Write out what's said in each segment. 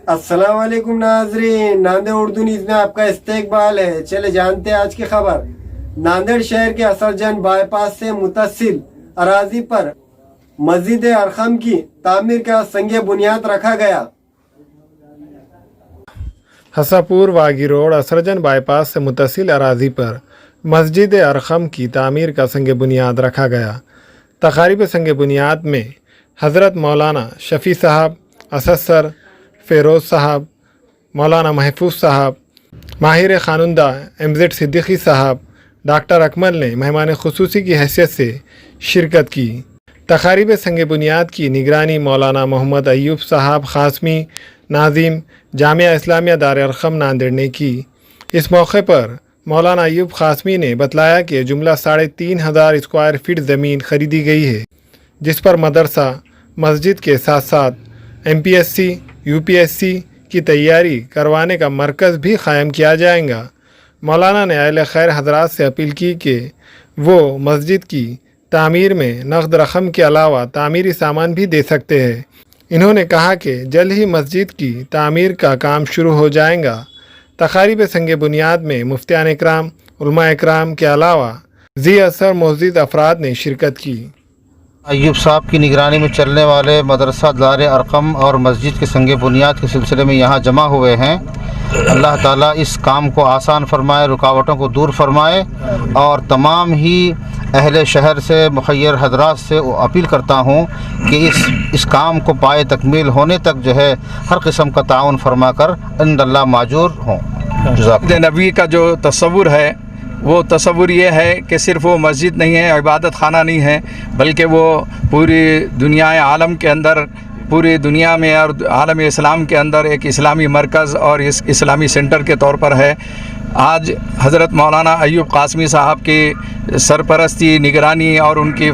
अस्सलाम वालेकुम नाजरीन, नांदेड़ उर्दू न्यूज़ में आपका इस्तकबाल है। चले जानते हैं आज की खबर। नांदेड़ शहर के असरजन बाईपास से मुतसिल अराजी पर मस्जिद अरकम की तामीर का संगे बुनियाद रखा गया। हसापुर वागी रोड असरजन बाईपास से मुतसिल अराजी पर मस्जिद अरकम की तामीर का संग बुनियाद रखा गया। तकारीब संग बुनियाद में हज़रत मौलाना शफ़ी साहब, असद सर, फ़ेरोज़ साहब, मौलाना महफूज साहब, माहिर ख़ानुंदा एमजेड सिद्दीकी साहब, डॉक्टर अकमल ने मेहमान ख़ुसूसी की हैसियत से शिरकत की। तकारीब संग बुनियाद की निगरानी मौलाना मोहम्मद अयूब साहब ख़ासमी नाज़िम जामिया इस्लामिया दार अरकम नांदेड़ ने की। इस मौके पर मौलाना अयूब ख़ासमी ने बतलाया कि जुमला 3500 स्क्वायर फीट ज़मीन ख़रीदी गई है, जिस पर मदरसा, मस्जिद के साथ साथ MPSC, UPSC की तैयारी करवाने का मरकज़ भी क़ायम किया जाएगा। मौलाना ने अहले खैर हज़रात से अपील की कि वो मस्जिद की तामीर में नक़द रकम के अलावा तामीरी सामान भी दे सकते हैं। इन्होंने कहा कि जल्द ही मस्जिद की तामीर का काम शुरू हो जाएगा। तकारीब संग बुनियाद में मुफ्तियान इकराम, उलमा इकराम के अलावा ज़ी असर मोअज़्ज़िज़ अफराद ने शिरकत की। अयूब साहब की निगरानी में चलने वाले मदरसा दार अरकम और मस्जिद के संग बुनियाद के सिलसिले में यहाँ जमा हुए हैं। अल्लाह ताला इस काम को आसान फरमाए, रुकावटों को दूर फरमाए और तमाम ही अहले शहर से मुखय्यर हजरात से अपील करता हूँ कि इस काम को पाए तकमील होने तक जो है हर किस्म का ताउन फरमा कर इंदल्लाह माजूर हों। नबी का जो तस्वुर है वो तस्वुर ये है कि सिर्फ़ वो मस्जिद नहीं है, इबादत खाना नहीं है, बल्कि वो पूरी दुनिया आलम के अंदर, पूरी दुनिया में और आलम इस्लाम के अंदर एक इस्लामी मरकज़ और इस इस्लामी सेंटर के तौर पर है। आज हज़रत मौलाना अयूब क़ासमी साहब की सरपरस्ती, निगरानी और उनकी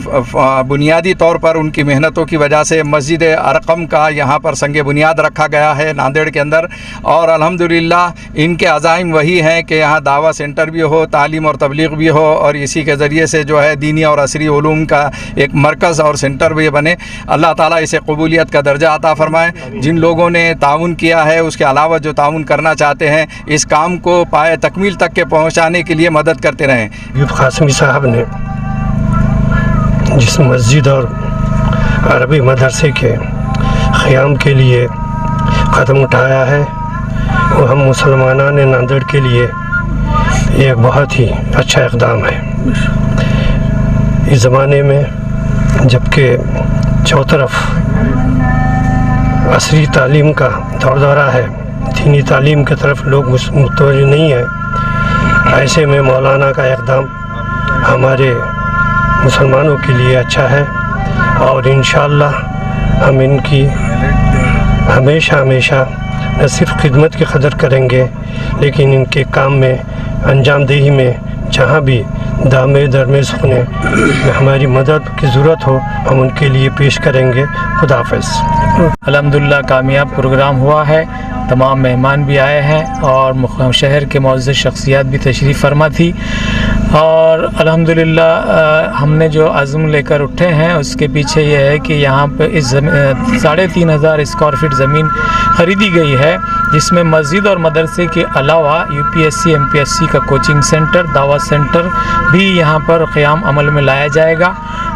बुनियादी तौर पर उनकी मेहनतों की वजह से मस्जिद अरकम का यहाँ पर संग बुनियाद रखा गया है नांदेड़ के अंदर। और अल्हम्दुलिल्लाह इनके अज़ाइम वही हैं कि यहाँ दावा सेंटर भी हो, तालीम और तबलीग भी हो और इसी के ज़रिए से जो है दीनी और असरी उलूम का एक मरकज़ और सेंटर भी बने। अल्लाह ताला इसे कबूलियत का दर्जा अता फ़रमाए। जिन लोगों ने ताउन किया है उसके अलावा जो ताउन करना चाहते हैं इस काम को पाए तकमील तक के पहुँचाने के लिए मदद करते रहें। अयूब क़ासमी साहब ने जिस मस्जिद और अरबी मदरसे के क़याम के लिए कदम उठाया है वो हम मुसलमाना ने नांदेड़ के लिए एक बहुत ही अच्छा इक़दाम है। इस ज़माने में जबकि चौतरफ असरी तालीम का दौर दौरा है, दीनी तालीम की तरफ लोग मुतवज्जो नहीं है, ऐसे में मौलाना का इक़दाम हमारे मुसलमानों के लिए अच्छा है और इंशाअल्लाह हम इनकी हमेशा न सिर्फ खिदमत की कदर करेंगे लेकिन इनके काम में अंजामदेही में जहाँ भी दामे दरमे सुखने में हमारी मदद की ज़रूरत हो हम उनके लिए पेश करेंगे। खुदा हाफ़िज़। अल्हम्दुलिल्लाह कामयाब प्रोग्राम हुआ है, तमाम मेहमान भी आए हैं और शहर के मुअज़्ज़ज़ शख्सियात भी तशरीफ़ फरमा थी और अल्हम्दुलिल्लाह हमने जो अज़्म लेकर उठे हैं उसके पीछे ये है कि यहाँ पे इस 3500 स्क्वायर फीट ज़मीन ख़रीदी गई है, जिसमें मस्जिद और मदरसे के अलावा UPSC MPSC का कोचिंग सेंटर, दावा सेंटर भी यहाँ पर क़याम अमल में लाया जाएगा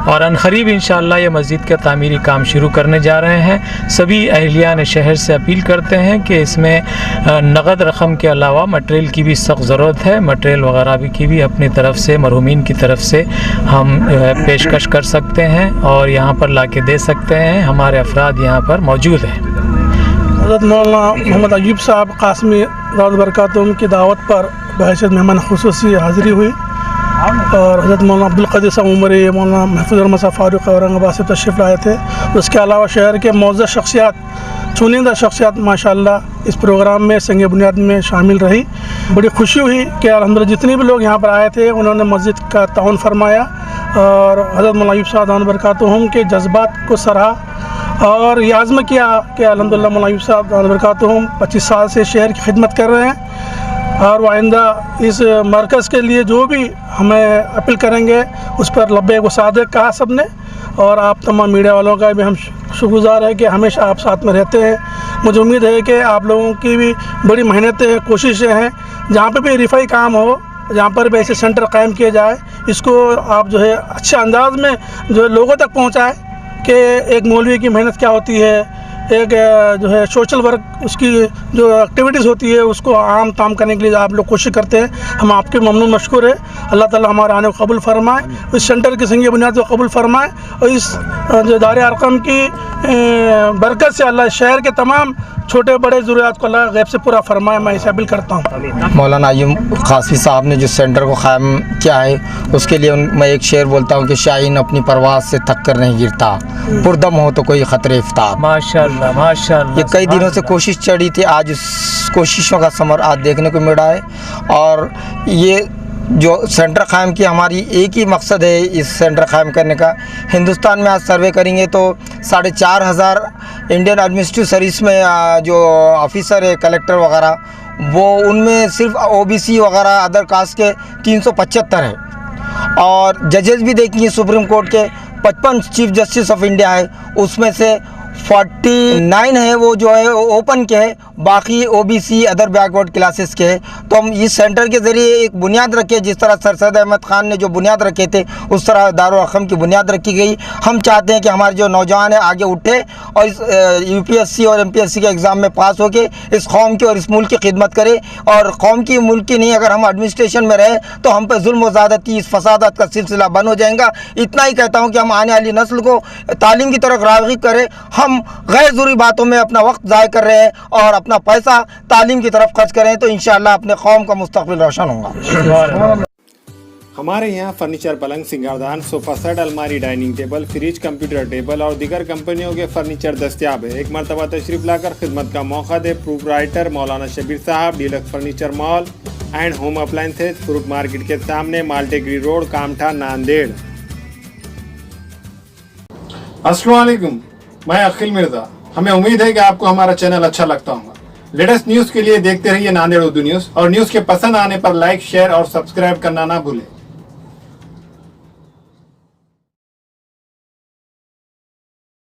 और अनक़रीब इंशाअल्लाह ये मस्जिद का तामीरी काम शुरू करने जा रहे हैं। सभी अहलियान शहर से अपील करते हैं कि इसमें नगद रकम के अलावा मटेरियल की भी सख्त ज़रूरत है। मटेरियल वगैरह भी की भी अपनी तरफ से, मरहूमीन की तरफ से हम पेशकश कर सकते हैं और यहाँ पर ला के दे सकते हैं। हमारे अफराद यहाँ पर मौजूद हैं। हज़रत मौलाना मोहम्मद अयूब साहब क़ासमी दावत बरकातुहुम की दावत पर बहैसियत मेहमान ख़ुसूसी हाज़िरी हुई और हज़रत मौलाना अब्दुल क़ादिर साहब उमरी, मौलाना महफूज़ रहमत साहब फ़ारूक़ औरंगाबाद से तशरीफ़ लाए थे। उसके अलावा शहर के मुअज़्ज़ज़ शख्सियात, चुनिंदा शख्सियात माशाअल्लाह इस प्रोग्राम में संग बुनियाद में शामिल रही। बड़ी खुशी हुई कि अल्हम्दुलिल्लाह जितने भी लोग यहाँ पर आए थे उन्होंने मस्जिद का ताउन फरमाया और हज़रत मौलाना अयूब साहब दामद बरकातुहुम के जज्बात को सराहा और ये आज़म किया कि अल्हम्दुलिल्लाह मौलाना अयूब साहब दामद बरकातुहुम 25 साल से शहर की खिदमत कर रहे हैं और आइंदा इस मरकज़ के लिए जो भी हमें अपील करेंगे उस पर लब्बैक व सादिक कहा सब ने। और आप तमाम मीडिया वालों का भी हम शुक्रगुज़ार है कि हमेशा आप साथ में रहते हैं। मुझे उम्मीद है कि आप लोगों की भी बड़ी मेहनतें कोशिशें हैं, जहाँ पे भी रिफाई काम हो, जहाँ पर भी ऐसे सेंटर कायम किए जाए, इसको आप जो है अच्छे अंदाज में जो है लोगों तक पहुँचाएँ कि एक मौलवी की मेहनत क्या होती है, एक जो है सोशल वर्क उसकी जो एक्टिविटीज़ होती है उसको आम ताम करने के लिए आप लोग कोशिश करते हैं। हम आपके ममनून मशकूर है। अल्लाह ताला हमारे आने को कबूल फरमाए, इस सेंटर की संगी बुनियाद को कबूल फरमाए और इस जो दारे अरकम की बरकत से अल्लाह शहर के तमाम छोटे बड़े ज़रूरियात को अल्लाह गैब से पूरा फरमाए। मैं इसे अपील करता हूँ। मौलाना अय्यूब कासमी साहब ने जो सेंटर को कायम किया है उसके लिए मैं एक शेर बोलता हूँ कि शाहीन अपनी परवाज़ से थक कर नहीं गिरता, पुरदम हो तो कोई ख़तरे इफ्तार। माशाअल्लाह माशाअल्लाह। ये कई दिनों से कोशिश चढ़ी थी, आज इस कोशिशों का समर आज देखने को मिल रहा है। और ये जो सेंटर कायम किया, हमारी एक ही मकसद है इस सेंटर कायम करने का। हिंदुस्तान में आज सर्वे करेंगे तो 4,500 इंडियन एडमिनिस्ट्रेटिव सर्विस में जो ऑफिसर है, कलेक्टर वगैरह, वो उनमें सिर्फ ओबीसी वगैरह अदर कास्ट के 375 है। और जजेस भी देखेंगे सुप्रीम कोर्ट के 55 चीफ जस्टिस ऑफ इंडिया है, उसमें से 49 है वो जो है ओपन के है, बाकी ओबीसी अदर बैकवर्ड क्लासेस के हैं। तो हम इस सेंटर के ज़रिए एक बुनियाद रखे, जिस तरह सर सैयद अहमद ख़ान ने जो बुनियाद रखे थे उस तरह दारुल अरक़म की बुनियाद रखी गई। हम चाहते हैं कि हमारे जो नौजवान है आगे उठे और इस यूपीएससी और एमपीएससी के एग्ज़ाम में पास होके इस कौम की और इस मुल्क की खिदमत करे। और कौम की मुल्क की नहीं, अगर हम एडमिनिस्ट्रेशन में रहे तो हम पे जुल्म व ज़्यादती, इस फसादात का सिलसिला बंद हो जाएगा। इतना ही कहता हूँ कि हम आने वाली नस्ल को तालीम की तरफ राग़िब करें। हम गैर ज़रूरी बातों में अपना वक्त ज़ाय कर रहे हैं और अपना पैसा तालीम की तरफ खर्च करें तो इंशाअल्लाह अपने कौम का मुस्तक़बिल रोशन होगा। हमारे यहाँ फर्नीचर, पलंग, सिंगारदान, सोफ़ा सेट, अलमारी, dining table, fridge, computer table और दीगर कंपनियों के फर्नीचर दस्तियाब है। एक मरतबा तशरीफ़ लाकर खिदमत का मौका दे। प्रोपराइटर मौलाना शबीर साहब, deluxe furniture mall and home appliances, fruit market के सामने, माल्टेगरी रोड, कामठा, नांदेड़। अस्सलाम वालेकुम, मैं अखिल मिर्ज़ा। हमें उम्मीद है कि आपको हमारा चैनल अच्छा लगता होगा। लेटेस्ट न्यूज़ के लिए देखते रहिए नांदेड़ उर्दू न्यूज़, और न्यूज़ के पसंद आने पर लाइक, शेयर और सब्सक्राइब करना ना भूलें।